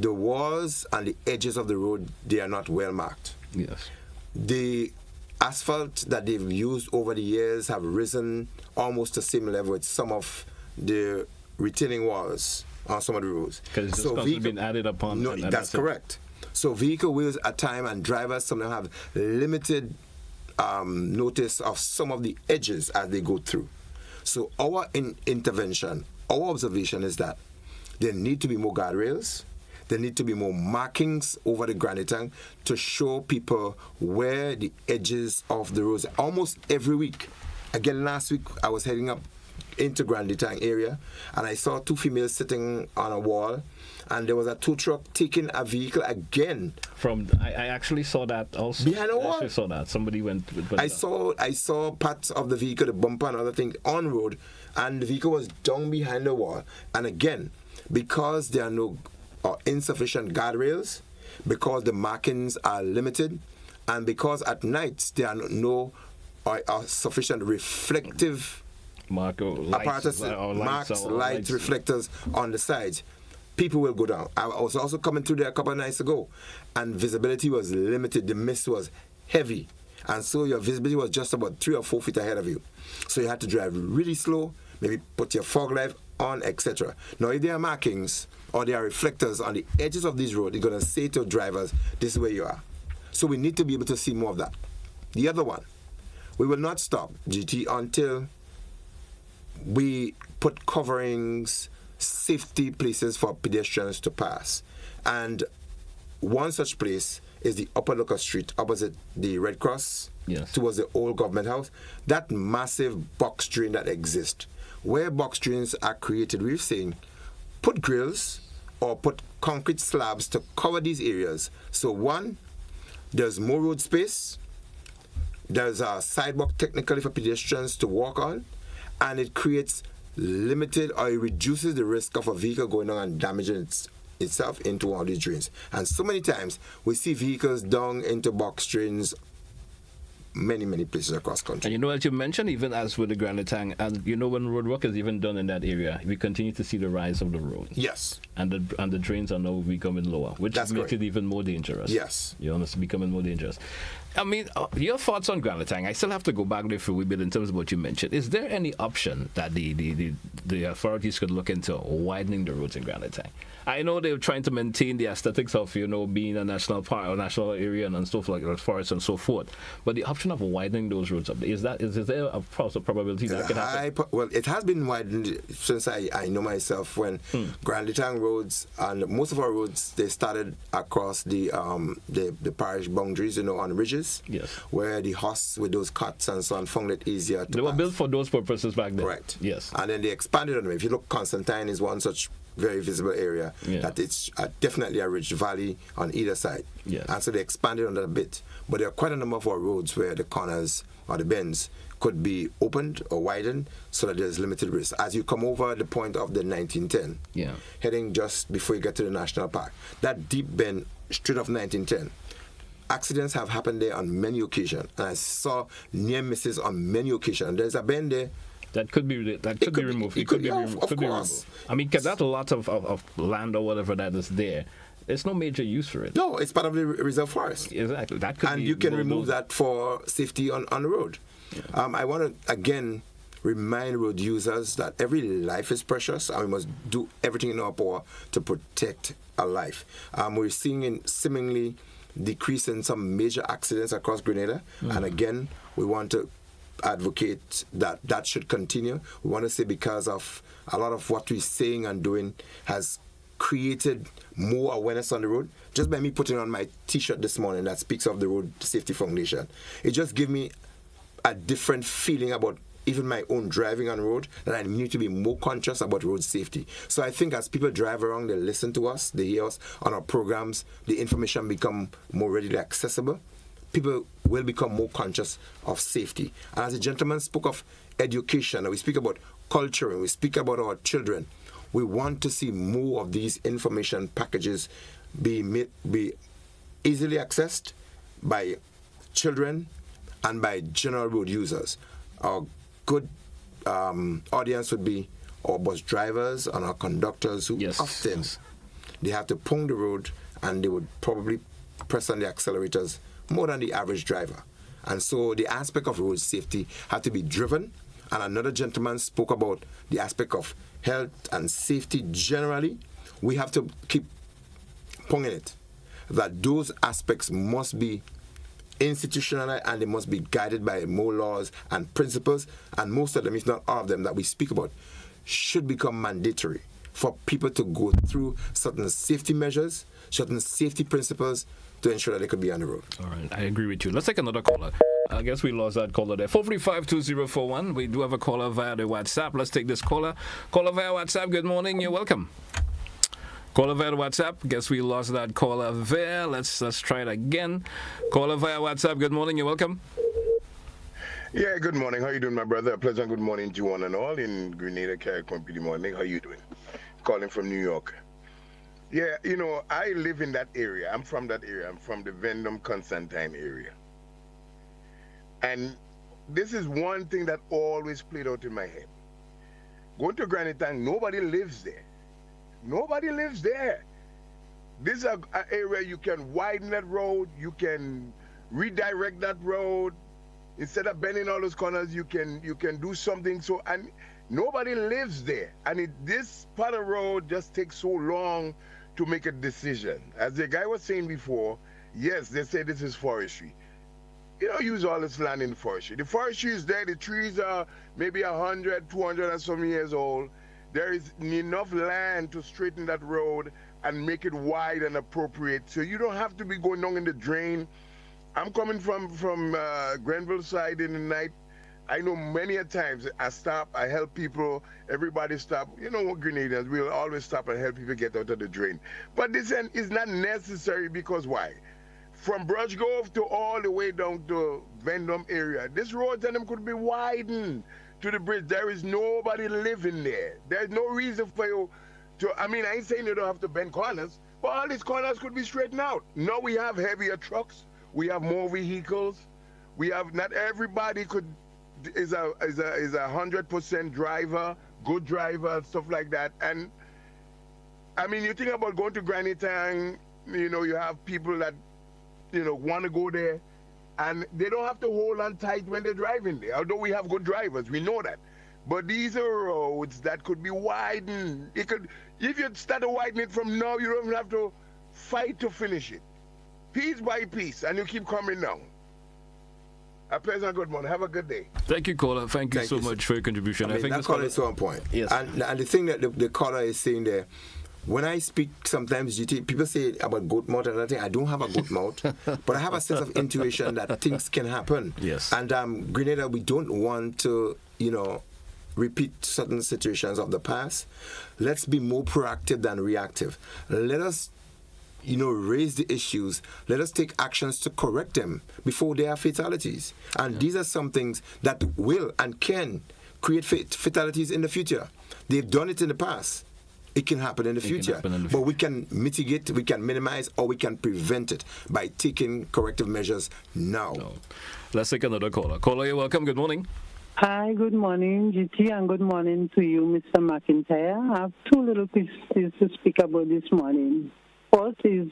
walls and the edges of the road, they are not well marked. Yes. The asphalt that they've used over the years have risen almost the same level with some of the retaining walls on some of the roads. Because it's constantly been added upon. No, that's correct. So vehicle wheels at time and drivers, some of them have limited notice of some of the edges as they go through. So our intervention, our observation is that there need to be more guardrails. There need to be more markings over the Granditang to show people where the edges of the roads are. Almost every week. Again, last week I was heading up into Granditang area, and I saw two females sitting on a wall, and there was a tow truck taking a vehicle again. I actually saw that also. Behind a wall. I actually saw that. Somebody went. I saw parts of the vehicle, the bumper and other things on road, and the vehicle was down behind the wall. And again, because there are no insufficient guardrails, because the markings are limited, and because at night there are no sufficient reflective apparatus, lights, reflectors on the sides, people will go down. I was also coming through there a couple of nights ago, and visibility was limited. The mist was heavy, and so your visibility was just about 3 or 4 feet ahead of you. So you had to drive really slow, maybe put your fog light on, etc. Now, if there are markings or there are reflectors on the edges of these roads, you're going to say to drivers, this is where you are. So we need to be able to see more of that. The other one, we will not stop, GT, until we put coverings, safety places for pedestrians to pass. And one such place is the Upper Looker Street, opposite the Red Cross, towards the old government house. That massive box drain that exists. Where box drains are created, we're saying, put grills or put concrete slabs to cover these areas. So one, there's more road space, there's a sidewalk technically for pedestrians to walk on, and it creates limited, or it reduces the risk of a vehicle going on and damaging itself into one of these drains. And so many times we see vehicles down into box drains many places across country. And as you mentioned, even as with the Granditang, and when road work is even done in that area, we continue to see the rise of the road. Yes. And the drains are now becoming lower, which makes it even more dangerous. Yes. It's becoming more dangerous. I mean, your thoughts on Granditang? I still have to go back there for a wee bit in terms of what you mentioned. Is there any option that the authorities could look into widening the roads in Granditang? I know they're trying to maintain the aesthetics of, being a national park or national area and stuff like that, forest and so forth. But the option of widening those roads up, is there a probability that could happen? Well, it has been widened since I know myself when Granditang roads and most of our roads, they started across the parish boundaries, on ridges. Yes. Where the horse with those cuts and so on found it easier to They were built for those purposes back then. Correct. Yes. And then they expanded on them. If you look, Constantine is one such very visible area that it's definitely a rich valley on either side. Yes. And so they expanded on that a bit. But there are quite a number of our roads where the corners or the bends could be opened or widened so that there's limited risk. As you come over the point of the 1910, heading just before you get to the national park, that deep bend straight off 1910, accidents have happened there on many occasions. And I saw near misses on many occasions. There's a bend there. That could be removed. It could be removed. I mean, because that's a lot of land or whatever that is there. There's no major use for it. No, it's part of the reserve forest. Exactly. That could and you can remove that for safety on the road. Yeah. I want to, again, remind road users that every life is precious and we must do everything in our power to protect a life. We're seeing seemingly decrease in some major accidents across Grenada. And again, we want to advocate that that should continue. We want to say because of a lot of what we're saying and doing has created more awareness on the road. Just by me putting on my t-shirt this morning that speaks of the Road Safety Foundation, it just gave me a different feeling about even my own driving on the road, that I need to be more conscious about road safety. So I think as people drive around, they listen to us, they hear us on our programs, the information become more readily accessible. People will become more conscious of safety. And as the gentleman spoke of education, and we speak about culture, and we speak about our children, we want to see more of these information packages be easily accessed by children and by general road users. Our good audience would be our bus drivers and our conductors who often they have to pong the road and they would probably press on the accelerators more than the average driver. And so the aspect of road safety had to be driven. And another gentleman spoke about the aspect of health and safety generally. We have to keep ponging it, that those aspects must be institutionalized and they must be guided by more laws and principles, and most of them, if not all of them, that we speak about should become mandatory for people to go through certain safety measures, certain safety principles to ensure that they could be on the road. All right, I agree with you. Let's take another caller. I guess we lost that caller there. 435-2041. We do have a caller via the WhatsApp. Let's take this caller. Caller via WhatsApp, good morning, you're welcome. Caller via WhatsApp. Guess we lost that caller there. Let's try it again. Caller via WhatsApp. Good morning. You're welcome. Yeah, good morning. How you doing, my brother? A pleasant good morning to one and all in Grenada, Carriacou, PD morning. How you doing? Calling from New York. Yeah, you know, I live in that area. I'm from that area. I'm from the Vendôme-Constantine area. And this is one thing that always played out in my head. Going to Granite Tank, nobody lives there. Nobody lives there. This is an area you can widen that road, you can redirect that road. Instead of bending all those corners, you can do something. So, and nobody lives there. And this part of road just takes so long to make a decision. As the guy was saying before, yes, they say this is forestry. You don't use all this land in forestry. The forestry is there, the trees are maybe 100, 200 and some years old. There is enough land to straighten that road and make it wide and appropriate. So you don't have to be going down in the drain. I'm coming from Grenville side in the night. I know many a times I stop, I help people, everybody stop. You know what, Grenadians, we'll always stop and help people get out of the drain. But this is not necessary because why? From Brush Grove to all the way down to Vendôme area, this road and them could be widened to the bridge. There is nobody living there. There's no reason for you to, I mean, I ain't saying you don't have to bend corners, but all these corners could be straightened out. Now we have heavier trucks, we have more vehicles, we have, not everybody is a 100% driver, good driver, stuff like that. And I mean, you think about going to Granite Tank, you know, you have people that, you know, want to go there, and they don't have to hold on tight when they're driving there, although we have good drivers, we know that. But these are roads that could be widened. It could, if you start to widen it from now, you don't even have to fight to finish it. Piece by piece, and you keep coming down. A pleasant good morning. Have a good day. Thank you, caller. Thank you so much for your contribution. I think that caller is so on point. Yes. And the thing that the caller is saying there, when I speak sometimes, people say about goat mouth and everything. I don't have a goat mouth, but I have a sense of intuition that things can happen. Yes. And Grenada, we don't want to, you know, repeat certain situations of the past. Let's be more proactive than reactive. Let us, you know, raise the issues. Let us take actions to correct them before there are fatalities. And these are some things that will and can create fatalities in the future. They've done it in the past. It can happen in the future. But we can mitigate, we can minimize, or we can prevent it by taking corrective measures now. Let's take another caller. Caller, you're welcome. Good morning. Hi, good morning, GT, and good morning to you, Mr. McIntyre. I have two little pieces to speak about this morning. First is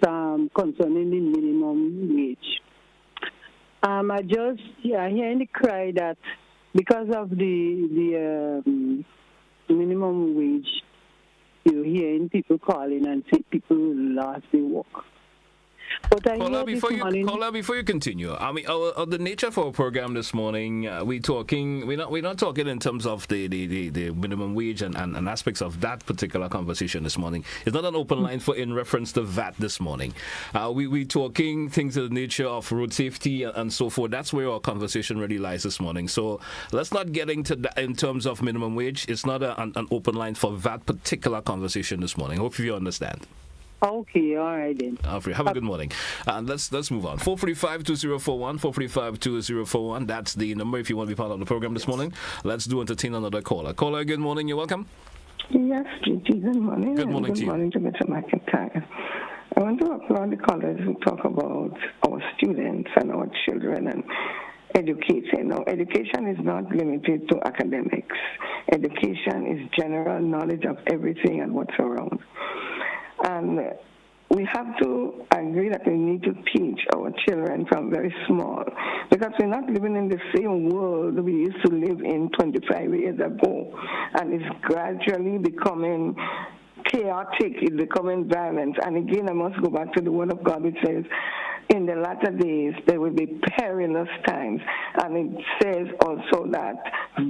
concerning the minimum wage. I hear the cry that because of the minimum wage, you're hearing people calling and say people lost their work. But I Caller, hear this morning. Caller, before you continue, I mean, the nature of our program this morning, we're not talking in terms of the minimum wage and aspects of that particular conversation this morning. It's not an open line for in reference to VAT this morning. We're talking things of the nature of road safety and so forth. That's where our conversation really lies this morning. So let's not get into that in terms of minimum wage. It's not an open line for that particular conversation this morning. Hope you understand. Okay, all right then. Have a good morning. And let's move on. 445-2041, 445-2041. That's the number if you want to be part of the program this morning. Let's entertain another caller. Caller, good morning. You're welcome. Yes, Gigi, good morning. Good morning to you. Good morning to Mr. McIntyre. I want to applaud the callers who talk about our students and our children and educating. Now, education is not limited to academics. Education is general knowledge of everything and what's around. And we have to agree that we need to teach our children from very small, because we're not living in the same world we used to live in 25 years ago, and it's gradually becoming chaotic, it's becoming violent. And again, I must go back to the Word of God, which says, in the latter days, there will be perilous times. And it says also that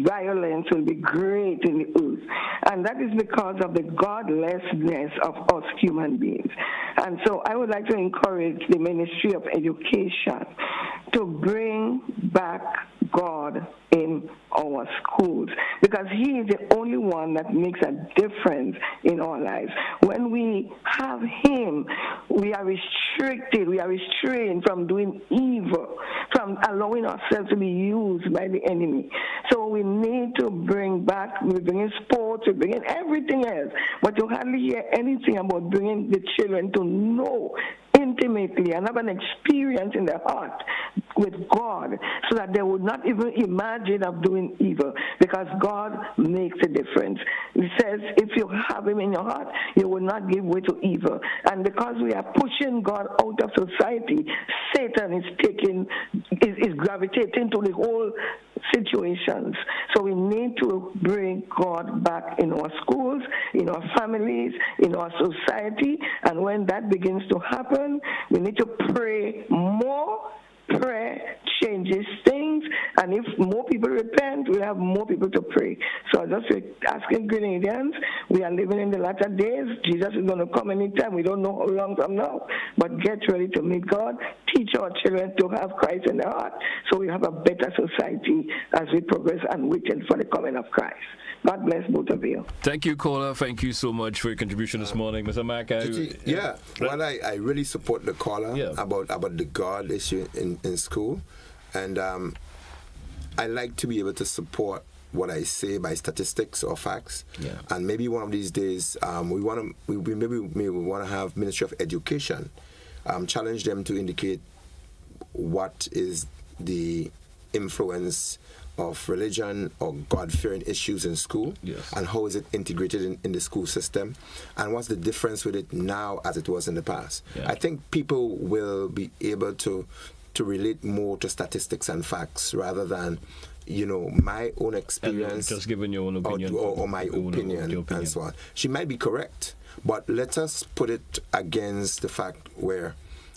violence will be great in the earth. And that is because of the godlessness of us human beings. And so I would like to encourage the Ministry of Education to bring back God in our schools, because He is the only one that makes a difference in our lives. When we have Him, we are restricted, we are restrained from doing evil, from allowing ourselves to be used by the enemy. So we need to bring back, we bring in sports, we bring in everything else, but you hardly hear anything about bringing the children to know intimately and have an experience in their heart with God, so that they would not even imagine of doing evil, because God makes a difference. He says if you have Him in your heart, you will not give way to evil. And because we are pushing God out of society, Satan is gravitating to the whole situations. So we need to bring God back in our schools, in our families, in our society. And when that begins to happen, we need to pray more. Prayer changes things, and if more people repent, we'll have more people to pray. So just asking Grenadians, we are living in the latter days. Jesus is going to come anytime. We don't know how long from now, but get ready to meet God. Teach our children to have Christ in their heart, so we have a better society as we progress and waiting for the coming of Christ. God bless both of you. Thank you, caller. Thank you so much for your contribution this morning, Mr. Mack. Well, I really support the caller about the God issue in school, and I like to be able to support what I say by statistics or facts. And maybe one of these days we want to have Ministry of Education challenge them to indicate what is the influence of religion or God-fearing issues in school, and how is it integrated in the school system, and what's the difference with it now as it was in the past. I think people will be able to relate more to statistics and facts rather than my own experience, just giving your own opinion or my opinion and so on. She might be correct, but let us put it against the fact where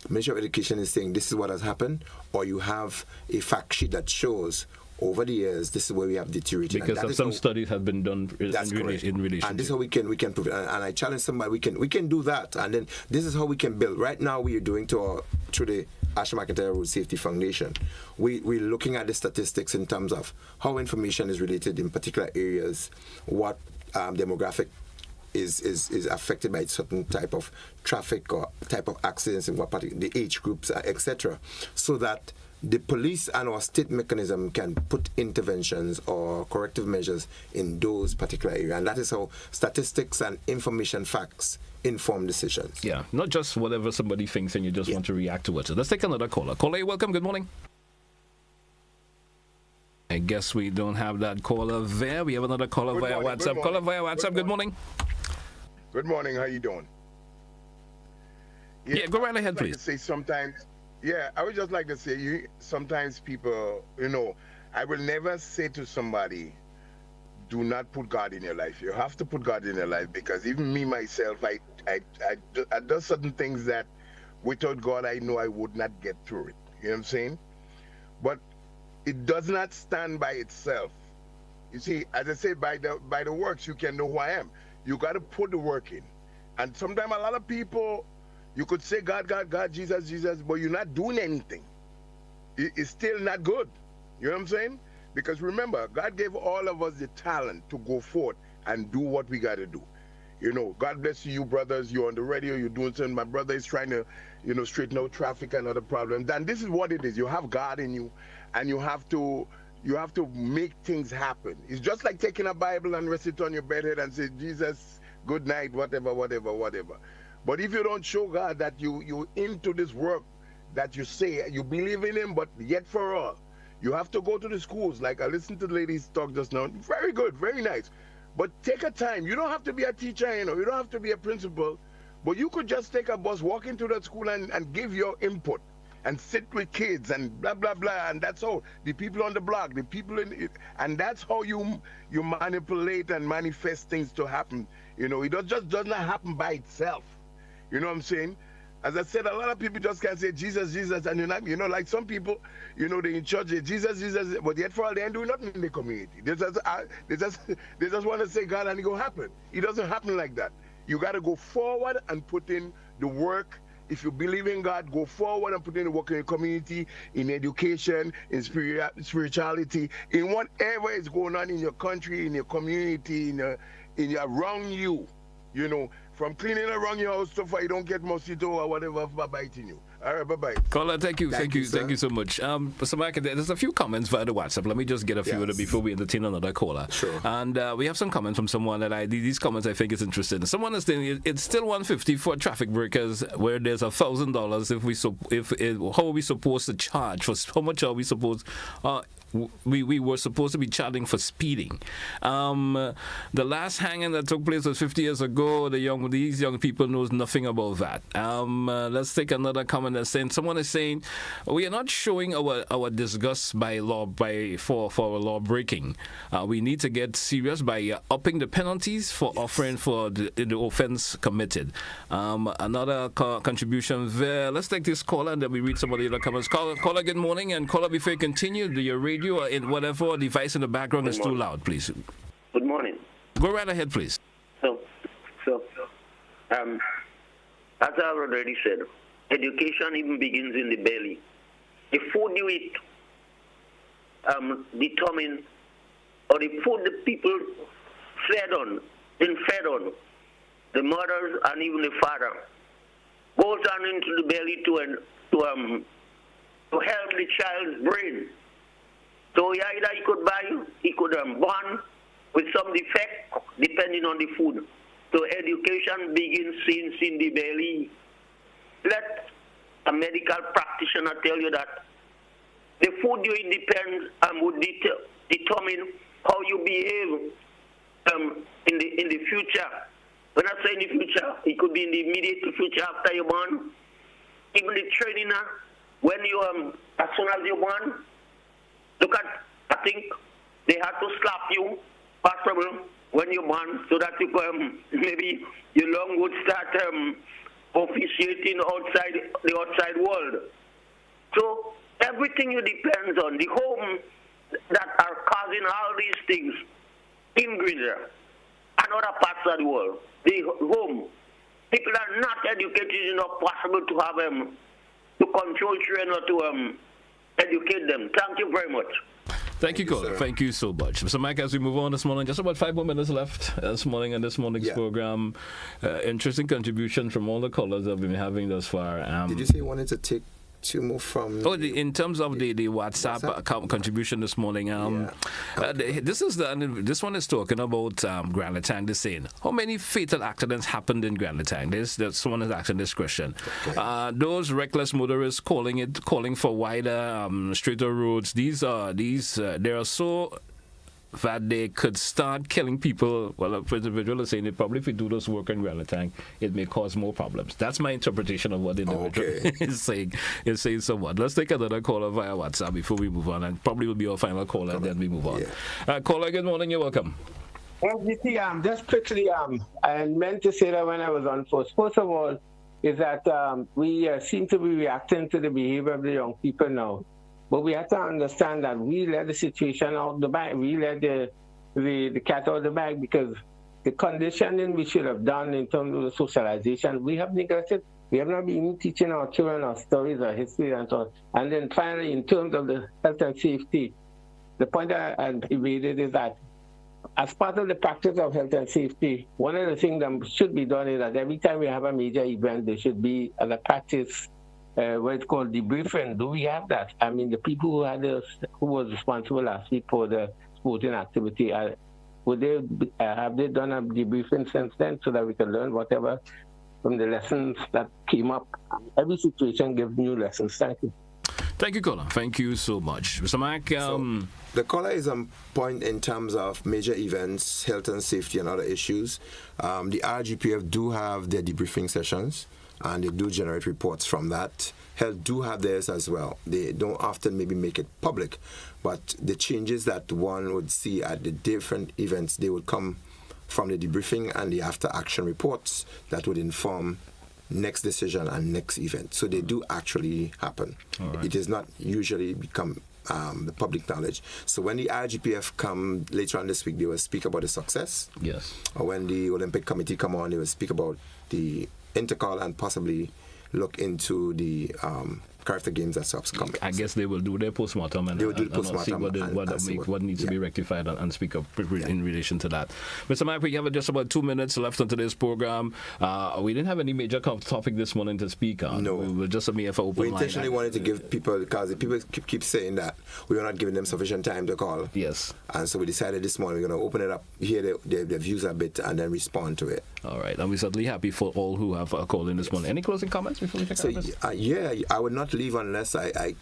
Ministry of Education is saying this is what has happened, or you have a fact sheet that shows over the years this is where we have deteriorated. Because some studies have been done in relation. And this is how we can prove it. And I challenge somebody, we can do that, and then this is how we can build. Right now we are doing through the Ashley McIntyre Road Safety Foundation. We're looking at the statistics in terms of how information is related in particular areas, what demographic is affected by certain type of traffic or type of accidents in what particular, the age groups, etc., so that the police and our state mechanism can put interventions or corrective measures in those particular areas. And that is how statistics and information facts inform decisions. Yeah, not just whatever somebody thinks and you just want to react to it. So let's take another caller. Caller, you're welcome. Good morning. I guess we don't have that caller there. We have another caller via WhatsApp. Caller via WhatsApp. Good morning. Good morning. How you doing? Yeah, go right ahead, please. I would just like to say, sometimes people, I will never say to somebody, do not put God in your life. You have to put God in your life, because even me, myself, I do certain things that Without God, I know I would not get through it. You know what I'm saying? But it does not stand by itself. You see, as I say, by the works, you can know who I am. You got to put the work in. And sometimes a lot of people, you could say God, God, God, Jesus, Jesus, but you're not doing anything. It's still not good. You know what I'm saying? Because remember, God gave all of us the talent to go forth and do what we got to do. You know, God bless you, brothers. You're on the radio. You're doing something. My brother is trying to, you know, straighten out traffic and other problems. And this is what it is. You have God in you, and you have to make things happen. It's just like taking a Bible and rest it on your bedhead and say, Jesus, good night, whatever, whatever, whatever. But if you don't show God that you into this work, that you say you believe in Him, but yet for all, you have to go to the schools. Like I listened to the ladies talk just now. Very good, very nice. But take a time. You don't have to be a teacher, you know. You don't have to be a principal. But you could just take a bus, walk into that school and give your input and sit with kids and blah, blah, blah. And that's all. The people on the block, the people in it. And that's how you manipulate and manifest things to happen. You know, it just does not happen by itself. You know what I'm saying? As I said, a lot of people just can't say Jesus, Jesus, and you're not, you know, like some people, you know, they in church, Jesus, Jesus, but yet for all they ain't doing nothing in the community. They just want to say God and it go happen. It doesn't happen like that. You got to go forward and put in the work. If you believe in God, go forward and put in the work in the community, in education, in spirituality, in whatever is going on in your country, in your community, around you, you know. From cleaning around your house so far you don't get mosquito or whatever biting you. All right, bye-bye. Caller, thank you so much. So Mike, there's a few comments via the WhatsApp. Let me just get a few of them before we entertain another caller. Sure. And we have some comments from someone that these comments I think is interesting. Someone is saying it's still $150 for traffic breakers where there's $1,000. How are we supposed to charge? How much are we supposed? We were supposed to be charging for speeding. The last hanging that took place was 50 years ago. These young people knows nothing about that. Let's take another comment that's saying someone is saying we are not showing our disgust for law breaking. We need to get serious by upping the penalties for offering for the offense committed. Another contribution there. Let's take this caller and then we read some of the other comments. Caller, good morning, and caller, before you continue, your radio or in whatever device in the background is too loud, please. Good morning. Go right ahead, please. So, as I've already said, education even begins in the belly. The food you eat determine, or the food the people fed on, the mothers and even the father, goes down into the belly to help the child's brain. So either he could born with some defect depending on the food. So education begins since in the belly. Let a medical practitioner tell you that the food you eat depends and would determine how you behave in the future. When I say in the future, it could be in the immediate future after you're born. Even the training, when you as soon as you're born. Look at, I think they had to slap you, possible, when you're born, so that you maybe your lung would start officiating outside the outside world. So everything you depends on, the home that are causing all these things in Grenada and other parts of the world, the home, people are not educated enough possible to have to control children or to educate them. Thank you very much. Thank you, caller. Thank you so much. So, Mike, as we move on this morning, just about 5 more minutes left this morning in this morning's program. Interesting contribution from all the callers that we've been having thus far. Did you say you wanted to take two more from... in terms of the WhatsApp contribution this morning, this one is talking about Grand Latang. They're saying, how many fatal accidents happened in Grand Latang? Someone is asking this question. Okay. Those reckless motorists calling for wider, straighter roads, they are so that they could start killing people. Well, the individual is saying that probably if we do this work in Grand Latang, it may cause more problems. That's my interpretation of what the individual is saying. Is saying somewhat. Let's take another caller via WhatsApp before we move on, and probably will be our final caller, and then we move on. Caller, good morning. You're welcome. Well, just quickly, I meant to say that when I was on first. First of all, is that we seem to be reacting to the behavior of the young people now. But we have to understand that we let the situation out the bag. We let the cat out of the bag because the conditioning we should have done in terms of the socialization, we have neglected. We have not been teaching our children our stories, our history, and so on. And then finally, in terms of the health and safety, the point I evaded is that as part of the practice of health and safety, one of the things that should be done is that every time we have a major event, there should be as a practice what it's called debriefing. Do we have that? I mean, the people who was responsible last week for the sporting activity, have they done a debriefing since then so that we can learn whatever from the lessons that came up? Every situation gives new lessons. Thank you. Thank you, caller. Thank you so much. Mr. Mac, the caller is on point in terms of major events, health and safety, and other issues. The RGPF do have their debriefing sessions, and they do generate reports from that. Health do have theirs as well. They don't often maybe make it public, but the changes that one would see at the different events, they would come from the debriefing and the after action reports that would inform next decision and next event. So they do actually happen. Right. It does not usually become the public knowledge. So when the IGPF come later on this week, they will speak about the success. Yes. Or when the Olympic Committee come on, they will speak about the intercall and possibly look into the character games that's upcoming. I guess they will do their postmortem and, they will do the postmortem see what needs to be rectified and speak up in relation to that. Mr. Mike, we have just about 2 minutes left on today's program. We didn't have any major topic this morning to speak on. No. We were just a mere for open line. We intentionally wanted to give people, because people keep saying that we are not giving them sufficient time to call. Yes. And so we decided this morning we're going to open it up, hear their views a bit, and then respond to it. All right. And we're certainly happy for all who have called in this morning. Any closing comments before we take I would not leave unless I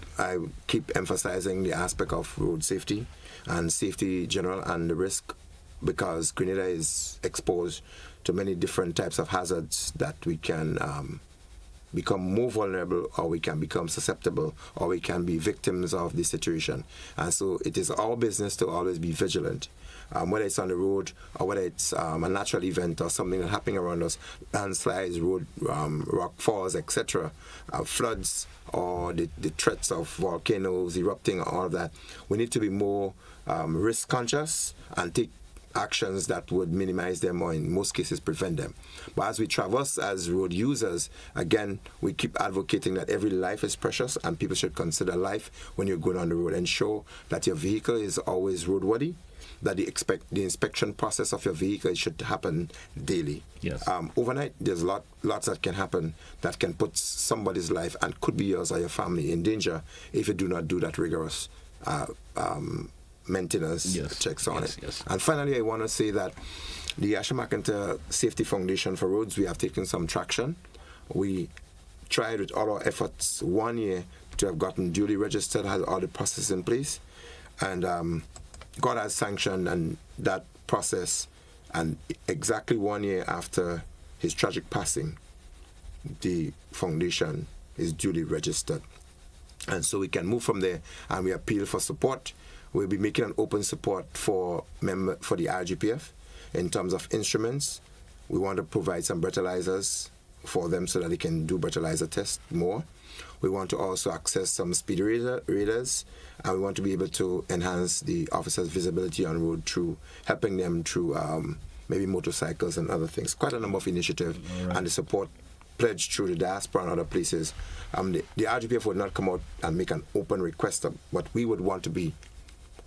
keep emphasizing the aspect of road safety and safety general and the risk, because Grenada is exposed to many different types of hazards that we can become more vulnerable, or we can become susceptible, or we can be victims of the situation. And so it is our business to always be vigilant. Whether it's on the road or whether it's a natural event or something that's happening around us, landslides, road, rock falls, etc., floods, or the threats of volcanoes erupting, all of that, we need to be more risk conscious and take actions that would minimize them, or in most cases prevent them. But as we traverse as road users, again, we keep advocating that every life is precious and people should consider life when you're going on the road. Ensure that your vehicle is always roadworthy, that the inspection process of your vehicle should happen daily. Yes. Overnight, there's lots that can happen that can put somebody's life, and could be yours or your family, in danger if you do not do that rigorous maintenance checks on it. Yes. And finally, I want to say that the Asha McIntyre Safety Foundation for Roads, we have taken some traction. We tried with all our efforts 1 year to have gotten duly registered, has all the processes in place, and God has sanctioned and that process, and exactly 1 year after his tragic passing, the foundation is duly registered. And so we can move from there, and we appeal for support. We'll be making an open support for the IGPF in terms of instruments. We want to provide some breathalyzers for them so that they can do breathalyzer tests more. We want to also access some speed radars, and we want to be able to enhance the officers' visibility on road through helping them through maybe motorcycles and other things. Quite a number of initiatives, and the support pledged through the diaspora and other places. The RGPF would not come out and make an open request, but we would want to be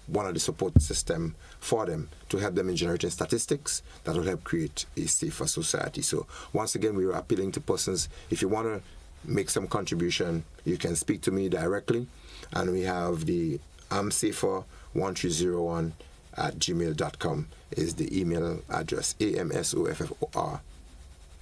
one of the support system for them to help them in generating statistics that will help create a safer society. So once again, we are appealing to persons. If you want to make some contribution, you can speak to me directly, and we have the amsafer1301@gmail.com is the email address, AMSOFFOR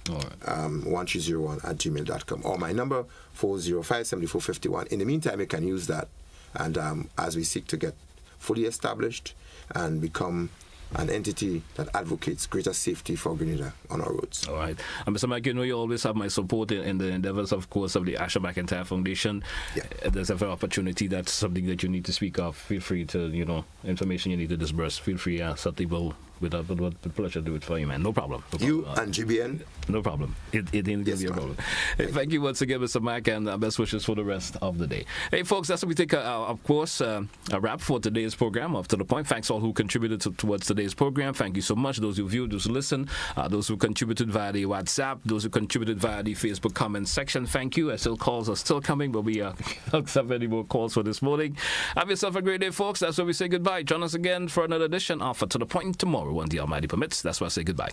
1301@gmail.com, or my number 405-7451. In the meantime, you can use that, and as we seek to get fully established and become an entity that advocates greater safety for Grenada on our roads. All right. And Mr. Mike, you always have my support in the endeavors, of course, of the Asher McIntyre Foundation. Yeah. There's ever opportunity that's something that you need to speak of. Feel free to, information you need to disburse. Feel free, certainly will. With pleasure do it for you, man. No problem. You and GBN? No problem. It didn't give you a problem. Thank you once again, Mr. Mac, and best wishes for the rest of the day. Hey, folks, that's what we take, of course, a wrap for today's program. Up to the point. Thanks all who contributed towards today's program. Thank you so much. Those who viewed, those who listened, those who contributed via the WhatsApp, those who contributed via the Facebook comment section. Thank you. Still calls are still coming, but we don't have any more calls for this morning. Have yourself a great day, folks. That's where we say goodbye. Join us again for another edition of To the Point tomorrow, when the Almighty permits. That's why I say goodbye.